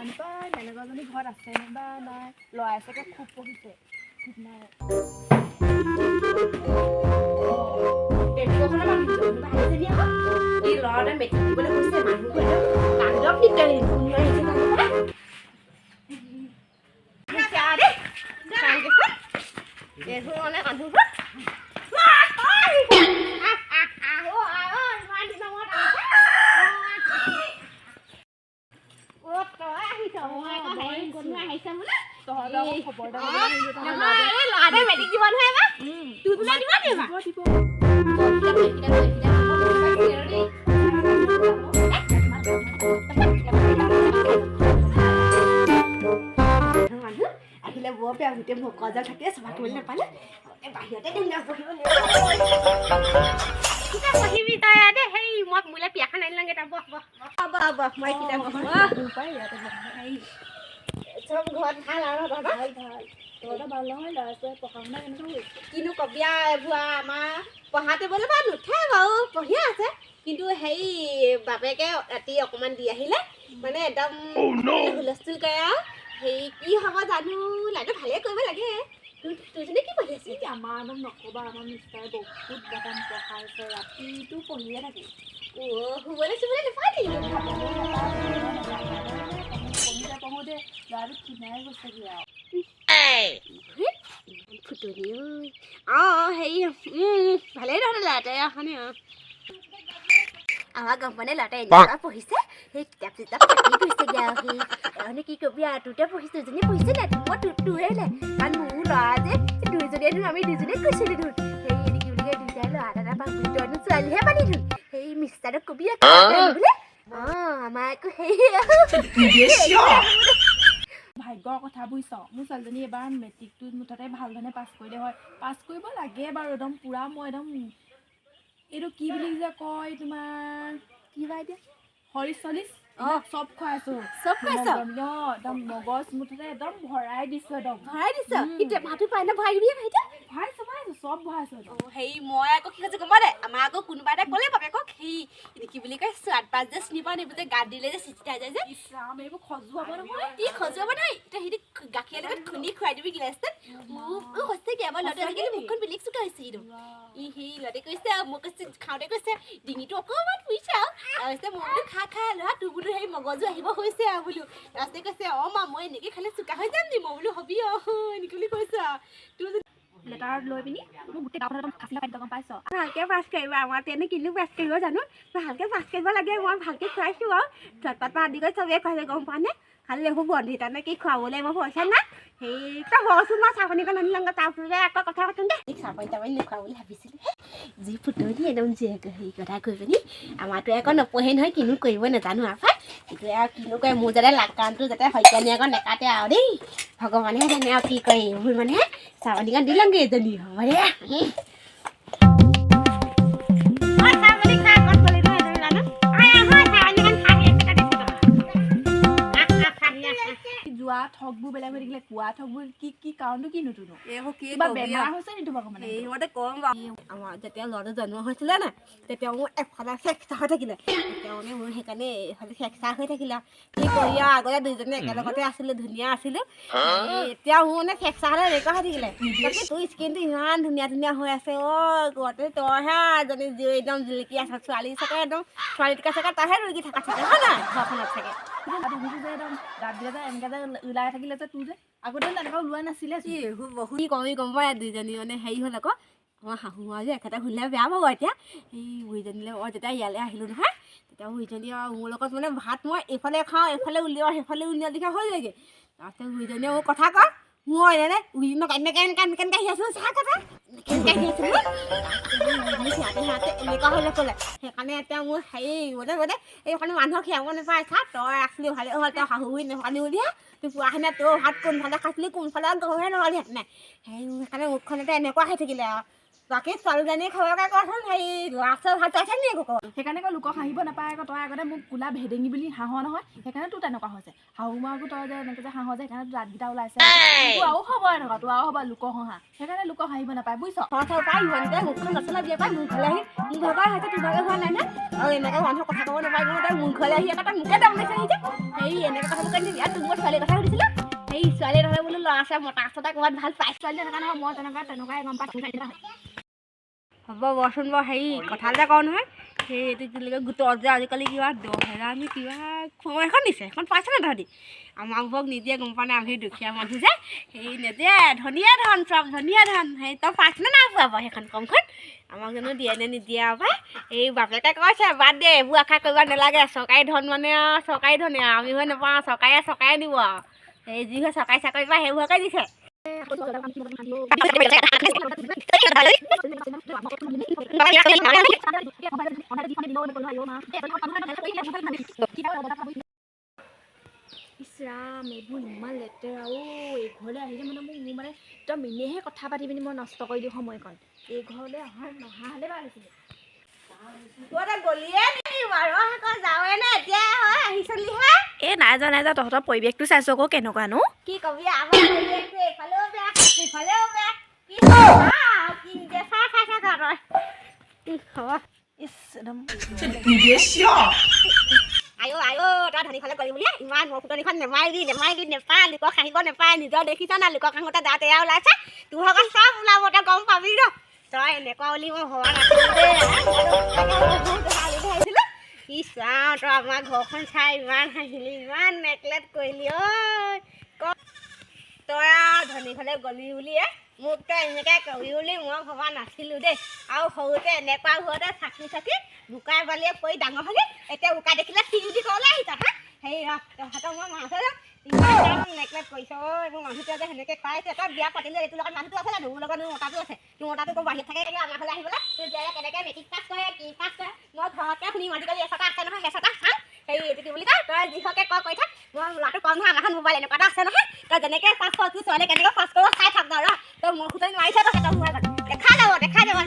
জানো পাই বেলেগৰজনী ঘৰত আছে বা নাই ল'ৰাই চাগে খুব পঢ়িছে ঠিক নাই ল'ৰাটোৱে মেট্ৰিক দিবলৈ কৈছে মানুহবোৰ কান্দক দিগদাৰী আহিলে বৰ বেয়া গোটেই ভকজা থাকে চফা কৰিবলৈ নাপালে বাহিৰতে দিম পঢ়িব পঢ়িবি তই দে সেই মই মোলে পিয়াখন আনি লওঁগে তই বহ মই কিতাপ চব ঘৰত ভাল আৰু ভাল ভাল নহয় ল'ৰা-ছোৱালী পঢ়া শুনা কেনেকুৱা হৈছে কিনো কবি এইবোৰ আমাৰ পঢ়াতে বোলে বাৰু নুঠে বাৰু পঢ়িয়ে আছে কিন্তু হেৰি বাপেকে ৰাতি অকণমান দি আহিলে মানে একদম হুলস্থুল কৰে আৰু হেৰি কি হ'ব জানো লাইটো ভালেই কৰিব লাগে তোৰজনী কি পঢ়ি আছে আমাৰ একদম নক'বা আমাৰ মিষ্টাৰে বহুত একদম পঢ়াইছে ৰাতিটো পঢ়িয়ে থাকে শুবলৈ চুবলৈ নাপায় নেকি পঢ়োতে ল'ৰাটো ক্ষীণাই গৈছেগৈ আৰু ফুটনি অঁ হেৰি ভালেই নহ'লে ল'ৰাটোৱে এখনি আমাৰ গম পোৱা নাই ল'ৰাটোৱে এনেকুৱা পঢ়িছে সেই কিতাপ চিতাপ থাকি গৈছেগৈ আৰু সেই কি কবি আৰু তোৰতে পঢ়িছোঁ দুজনী পঢ়িছে নাই মই তোৰে নাই কাৰণ মোৰ ল'ৰা যে দুইজনীয়ে আমি দুইজনীয়ে কৈছিলোঁ ধোন সেই এনে কি বুলি কয় দুইটাই ল'ৰা এটা পাক বুলি তইনো ছোৱালীহে পানী ধোন সেই মিষ্টাৰক কবি বোলে অঁ আমাৰ একো হেৰি ভাগ্যৰ কথা বুজিছ মোৰ ছোৱালীজনী এবাৰ মেট্ৰিকটো মুঠতে ভাল ধৰণে পাছ কৰিলে হয় পাছ কৰিব লাগে বাৰু একদম পূৰা মই একদম এইটো কি বুলি যে কয় তোমাৰ কিবা এতিয়া হৰিচ চলিচ চব খুৱাইছোঁ চব খুৱাইছ একদম মগজ মুঠতে একদম ভৰাই দিছোঁ একদম ভৰাই দিছ কি টেমাটো পাই নে ভৰাই দিবি ভাইটি ভৰাইছোঁ চব ভৰাইছোঁ হেৰি মই আকৌ কি কৈছোঁ গম দে আমাৰ আকৌ কোনোবা এটা ক'লে বাপেকক সেই কি বুলি কয় সোৱাদ পাত যে চিনি পাওঁ এইবোৰ যে গাত দিলে যে চিচিটাই যায় যে ইছৰাম এইবোৰ খজুৱাব নহয় কি খজুৱাব নহয় এতিয়া সিহঁতি গাখীৰ লগত খুন্দি খুৱাই দিবি গিলাচটোত মোক সঁচাকৈ আমাৰ ল'ৰাটোৱে আজিকালি মুখখন বেলেগ চোকা হৈছে এইটো সেই ল'ৰাটোৱে কৈছে আৰু মোক কৈছে খাওঁতে কৈছে ডিঙিটো অকণমান ফুৰিছে আৰু তাৰপিছত মই বোলো খা ল'ৰা তোৰ বোলো সেই মগজু আহিব হৈছে আৰু বোলো তাৰপিছতে কৈছে অঁ মা মই এনেকৈ খালে চোকা হৈ যাম নি মই বোলো হবি এনেকৈ বুলি কৈছোঁ আৰু তোৰ লেটাৰত লৈ পিনি মোক গোটেই গাঁৱত একদম খাচি পাই গম পাইছ ভালকৈ পাছ কৰিব আমাৰ তেনে কিনো পাছ কৰিব জানো ভালকৈ পাছ কৰিব লাগে মই ভালকৈ খুৱাইছোঁ আৰু চটপাত আদি কৰি চবেই খুৱাইছে গম পোৱা নে খালি এইবোৰ বন্ধি তাৰমানে কি খুৱাবলৈ মই পইচা নাই সেই তই বৰচোন মই চাহপানীকণ আনি লওঁগৈ তাৰপিছতে আকৌ কথা পাতোঁ দে চাহপানী তাপানী নোখোৱা বুলি ভাবিছিলোঁ যি ফুটনি একদম জীয়েক হেৰি কথা কৈ পিনি আমাৰতো আকৌ নপঢ়ে নহয় কিনো কৰিব নাজানো আৰু পাই এইটোৱে আৰু কিনো কৰে মোৰ যাতে লাকানটো যাতে শইকীয়ানী আকৌ নেকাটে আৰু দেই ভগৱানেহে জানে আৰু কি কৰে এইবোৰ মানে চাহপানীকণ দি লওঁগৈ এজনী হ'ব দে যোৱা ঠগবোৰ বেলেগ হৈ থাকিলে কোৱা ঠগবোৰ কি কাৰণটো কিনো তোনো কিবা বেমাৰ হৈছে নি তোমাক মানে সিহঁতে কম বাৰু আমাৰ যেতিয়া ল'ৰাটো জন্ম হৈছিলে নাই তেতিয়া মোৰ এফালে ফ্ৰেকচাৰ হৈ থাকিলে তেতিয়া মানে মোৰ সেইকাৰণে এইফালে ফ্ৰেকচাৰ হৈ থাকিলে কি কৰি আৰু আগতে দুইজনী একেলগতে আছিলোঁ ধুনীয়া আছিলোঁ এতিয়া মোৰ মানে ফ্ৰেকচাৰ হ'লে এনেকুৱা হৈ থাকিলে তোৰ স্কিনটো ইমান ধুনীয়া হৈ আছে ঘৰতে তইহে এজনী একদম জিলিকি আছ ছোৱালী চাগে একদম ছোৱালীটোকে চাগে তইহে ৰুগী থকা চাগে হয় নাই ঘৰখনত চাগে দেখিছোঁ যে একদম দাঁত বিলাক যে এনেকৈ যে ওলাই থাকিলে যে তোৰ যে আগতে তেনেকুৱা ওলোৱা নাছিলে কি গম পাই দুইজনী মানে হেৰি হ'ল আকৌ আমাৰ শাহু মা যে একেটা শুনিলে বেয়া পাব এতিয়া এই বুঢ়ীজনীলৈ যেতিয়া ইয়ালৈ আহিলোঁ নহয় তেতিয়া বুঢ়ীজনী আৰু মোৰ লগত মানে ভাত মই এইফালে খাওঁ এইফালে উলিয়াওঁ সেইফালে উলিয়াওঁ লিখা হৈ যায়গৈ তাৰপিছত বুঢ়ীজনীয়ে মোক কথা কয় মই এনে এনেকৈ আহি আছোঁ চাহ কথা এনেকুৱা হ'লে ক'লে সেইকাৰণে এতিয়া মোৰ হেৰি মানে এইফালে মানুহক খীৰাব নাপায় চা তই আছিলি ভালে হ'ল তই শাহুৰি নেপালি উলিয়া তোৰ পোৱাখিনি তোৰ ভাত কোনফালে খাইছিলি কোনফালে গমহে নহ'লি হেঁতেনে সেই সেইকাৰণে মুখখনতে এনেকুৱা হৈ থাকিলে আৰু বাকী ছোৱালীজনী খবৰকে কচোন হেৰি ল'ৰা ছোৱালী ভাল পাইছে নি আকৌ সেইকাৰণে আকৌ লোকক হাঁহিব নাপায় আকৌ তই আগতে মোক কোলা ভেদেঙি বুলি হাঁহ নহয় সেইকাৰণে তোৰ তেনেকুৱা হৈছে শাহু মাকো তই যে এনেকৈ যে হাঁহ যে সেইকাৰণে তোৰ দাঁতকেইটা ওলাইছে তোৰ আৰু হ'ব এনেকুৱা তোৰ আৰু হ'ব লোকৰ হাঁহ সেইকাৰণে লোকক হাঁহিব নাপায় বুজিছ পাই ইমানতে মুখখন নচলা দিয়ে পাই মোৰ ঘৰলৈ আহি মোৰ ঘৰৰ পৰা হৈছে তোৰ ভাগে হোৱা নাই নে আৰু এনেকৈ মানুহক কথা ক'ব নাপায় নহয় তই মোৰ ঘৰলৈ আহি আকৌ তই মোকে দাম লৈছে যে হেৰি এনেকৈ কথাটো কৈ দিবি আৰু তোক মই ছোৱালীৰ কথা সুধিছিলোঁ সেই ছোৱালী নহ'লে বোলো ল'ৰা ছোৱালী মতা চতা ক'ৰবাত ভাল পাই ছোৱালী তেনেকুৱা নহয় মই তেনেকুৱাই গম পাইছোঁ হ'ব বচোন বাৰু হেৰি কথা এটা কওঁ নহয় সেই এইটো কি বুলি কয় গোটত যে আজিকালি কিবা 10,000 আমি কিবা খবৰ এখন দিছে এখন পাইছে নে তহঁতি আমাক বোৰক নিদিয়ে গম পোৱা নাই আমি দুখীয়া মানুহ যে সেই নিদিয়ে ধনীয়া ধন চব ধনীয়া ধন সেই তই পাইছনে নাই পোৱা বাৰু সেইখন কমখন আমাক জানো দিয়ে নে নিদিয়ে আৰু পাই এই বাপেকে কৈছে বাদ দে এইবোৰ আশা কৰিব নালাগে চৰকাৰী ধন মানে আৰু চৰকাৰী ধনে আৰু আমি হৈ নাপাওঁ চৰকাৰে দিব আৰু এই যি হয় চৰকাৰী চাকৰি পায় সেইবোৰকে দিছে ইছৰাম এইবোৰ ইমান লেতেৰা এই ঘৰলৈ আহিলে মানে মোৰ মানে তই মিনিহে কথা পাতি পিনি মই নষ্ট কৰি দিওঁ সময়কণ এই ঘৰলৈ নহা হ'লে ভাল হৈছিলে এই নাই যোৱা তহঁতৰ পৰিৱেশটো চাইছো আকৌ কেনেকুৱানো কি কবি আমাৰ পৰিৱেশটো এইফালেও বেয়া সিফালেও বেয়া তই ধনী খালে গলি বুলি ইমান মোৰ ফুটনিখন নেমাৰিবি নেপায় লোকক হাঁহিব নেপায় নিজৰ দেখিছ না লোকৰ কাষতে দাঁত এয়া ওলাইছে তোৰ ভাগত চব ওলাব তই গম পাবি ৰ তই এনেকুৱা বুলি মই ভবা নাছিলো দেই চাওঁ তই আমাৰ ঘৰখন চাই ইমান হাঁহিলি ইমান নেকলেট কৰিলি ঐ তই আৰু ধনী খালে গলি বুলিয়ে মোক তই এনেকৈ কৰিবি বুলি মই ভবা নাছিলোঁ দেই আৰু সৰুতে এনেকুৱা ঘৰতে থাকি বোকাই বালিয়ে পৰি ডাঙৰ হ'লি এতিয়া বোকা দেখিলে চিৰি ঘৰলৈ আহিছ হা হেৰি তহঁতক মই মাছ ইমান নেকলেট কৰিছ মোৰ মানুহটোৱে যে সেনেকৈ খুৱাইছে তই বিয়া পাতিলে এইটোৰ লগত মানুহটো আছে জানো মোৰ লগত মোৰ মতাটো আছে তোৰ মতাটো ক'ৰ বাহিৰত থাকে আমাৰ ঘৰলৈ আহিবলৈ তোৰ জীয়াই কেনেকৈ মেট্ৰিক পাছ কৰে কি পাছ কৰে মই ঘৰতে শুনিম আজিকালি এচটা আছে নহয় এচটা চাওঁ সেই এইটো কি বুলি কয় তই যিহকে কৈ থাক মই ল'ৰাটো কম নহয় আমাৰখন মোবাইল এনেকুৱা এটা আছে নহয় তই যেনেকৈ পাছ কৰ তোৰ ছোৱালী কেনেকৈ পাছ কৰিব চাই থাক ৰ তই মোৰ খুচৰি নোৱাৰিছ তই সিহঁতৰ দেখা যাব